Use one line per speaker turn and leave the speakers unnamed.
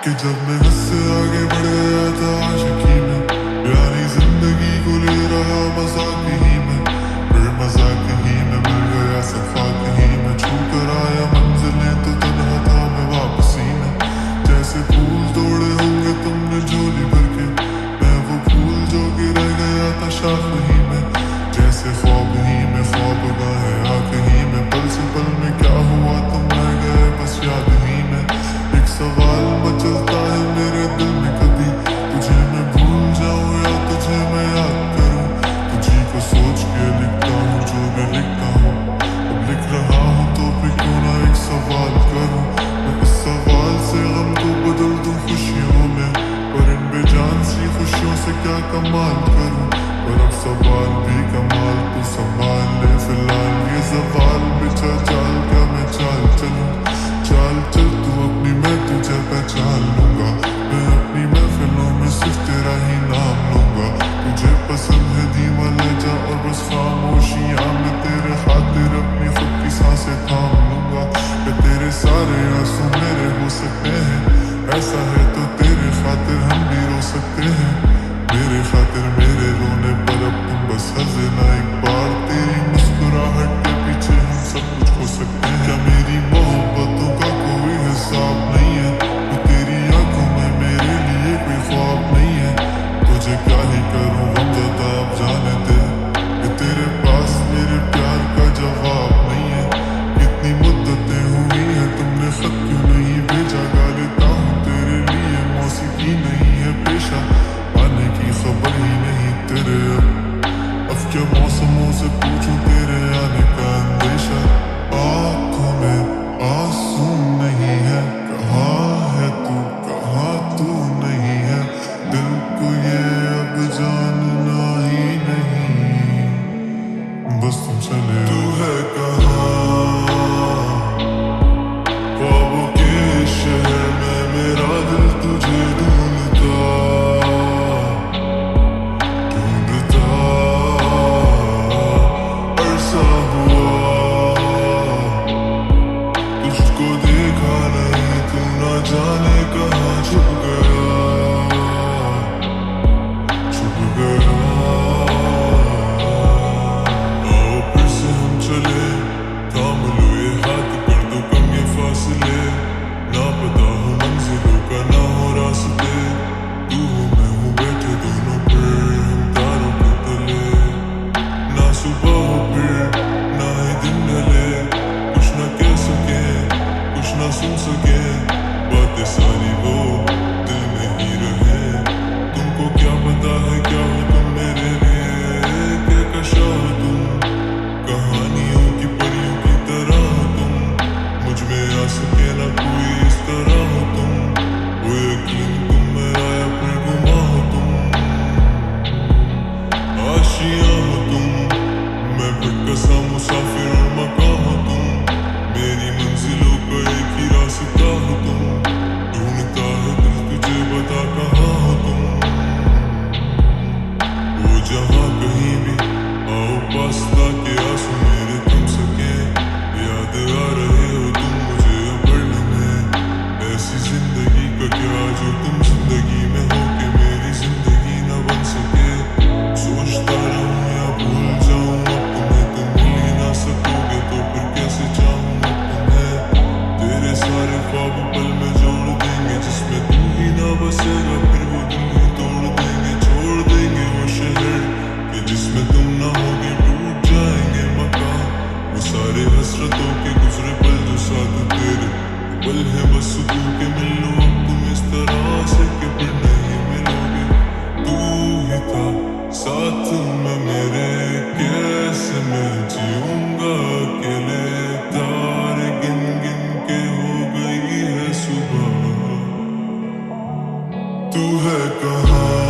कि जब मैं हद से आगे बढ़ गया था आशिकी में, प्यारी जिंदगी को ले रहा मजाक ही में, फिर मजाक ही में मिल गया सफाक ही में, छू कर आया मंजिलें तो तन्हा था मैं वापसी में। जैसे फूल तोड़े होंगे तुमने झोली भर के, मैं वो फूल जो कि रह गया था शाख ही में। जैसे ख्वाब ही में ख्वाब गाए आँख ही में, पल से पल में क्या हुआ तुम रह गए बस याद ही में। एक सवाल मचलता है मेरे दिल में, कभी तुझे मैं भूल जाऊं या तुझे मैं याद करूं। तुझी को सोच के लिखता हूँ जो मैं लिखता हूँ, अब लिख रहा हूँ तो फिर क्यों ना एक सवाल करूं। मैं इस सवाल से गम को बदल दूं खुशियों में, पर इन बेजान सी खुशियों से क्या कमाल करूं। पर अब सवाल भी कमाल तू संभाल ले फिलहाल, ये सवाल बिछा चाल क्या मैं चाल चलूं। चाल चल तू अपनी, मैं तुझे पहचान लूंगा, मैं अपनी महफिलों में सिर्फ तेरा ही नाम लूंगा। तुझे पसंद है धीमा लहजा और बस खामोशियां, मैं तेरे खातिर अपनी खुद की सांसें थाम लूंगा। कि तेरे सारे आंसू मेरे हो सकते हैं, ऐसा है तो तेरे खातिर हम भी रो सकते हैं। मेरे खातिर मेरे रोने पर अब तुम बस हंस देना एक बार, तेरी मुस्कुराहट के पीछे हम सब कुछ खो सकते हैं। क्या मेरी मोहब्बतों का कोई हिसाब नहीं है, वो तेरी आंखों में मेरे लिए कोई ख्वाब नहीं है। तुझे क्या ही करूं गमज़दा अब जाने दे, कि तेरे पास मेरे प्यार का जवाब नहीं है। कितनी मुद्दतें हुई है तुमने खत क्यों नहीं भेजा, गा लेता हूँ तेरे लिए मौसीकी नहीं है पेशा, आने की खबर ही नहीं तेरे अब क्या मौसमों से पूछूं तेरे आने का अंदेशा। आँखों में आंसू नहीं है, कहाँ है तू कहाँ तू नहीं है, दिल को ये अब जानना ही नहीं, बस तुम चले। तू है कहाँ ख्वाबों के शहर में, मेरा दिल तुझे ढूंढता ढूंढता अरसा हुआ। तुझको देखा नहीं तू ना जाने कहाँ छुप गया छुप गया। आओ फिर से हम चले, थाम लो ये हाथ कर दो कम ये फासले, ना पता हो मंजिलों का ना हो रास्ते, तू हो मैं हूँ बैठे दोनों पर हम तारों के तले। ना सुबह हो फिर ना ही दिन ढले, कुछ ना कह सके कुछ ना सुन सके, बातें सारी वो दिल में ही रहे। तुमको क्या पता है क्या हो तुम मेरे लिए, क्या कशा हो तुम कहानियों की परियों की तरह हो तुम, मुझ में आ सके ना कोई इस तरह हो तुम, वो यकीन तुम मेरा या फिर गुमा हो तुम, आशियां हो तुम, मैं भटका सा मुसाफिर और मकां हो तुम, मेरी मंजिलों का एक ही रास्ता हो तुम, ढूंढता है दिल तुझे बता कहाँ हो तुम। वो जहाँ कहीं भी आओ पास ताकि आंसू मेरे थम सके, याद आ रहे हो तुम मुझे अब पल में, ऐसी जिंदगी का क्या जो तुम जिंदगी में हो के मेरी जिंदगी न बन सके। सोचता रहूं या भूल जाऊं अब तुम्हें, तुम भूल ही ना सकोगे तो फिर कैसे चाहूं अब तुम्हें। तेरे सारे ख्वाब पल में जोड़ देंगे, जिसमें तू ही ना बसेगा फिर वो दिल ही तोड़ देंगे, छोड़ देंगे वो शहर कि जिसमें तुम ना होगे, टूट जाएंगे मकान वो सारे हसरतों के गुजरे पल जो साथ तेरे पल है बस तू के मिल लो अब तुम इस तरह से कि फिर नहीं मिलोगे। तू ही था साथ में मेरे, कैसे मैं जीऊंगा अकेले, तारे गिन गिन के हो गई है सुबह। तू है कहाँ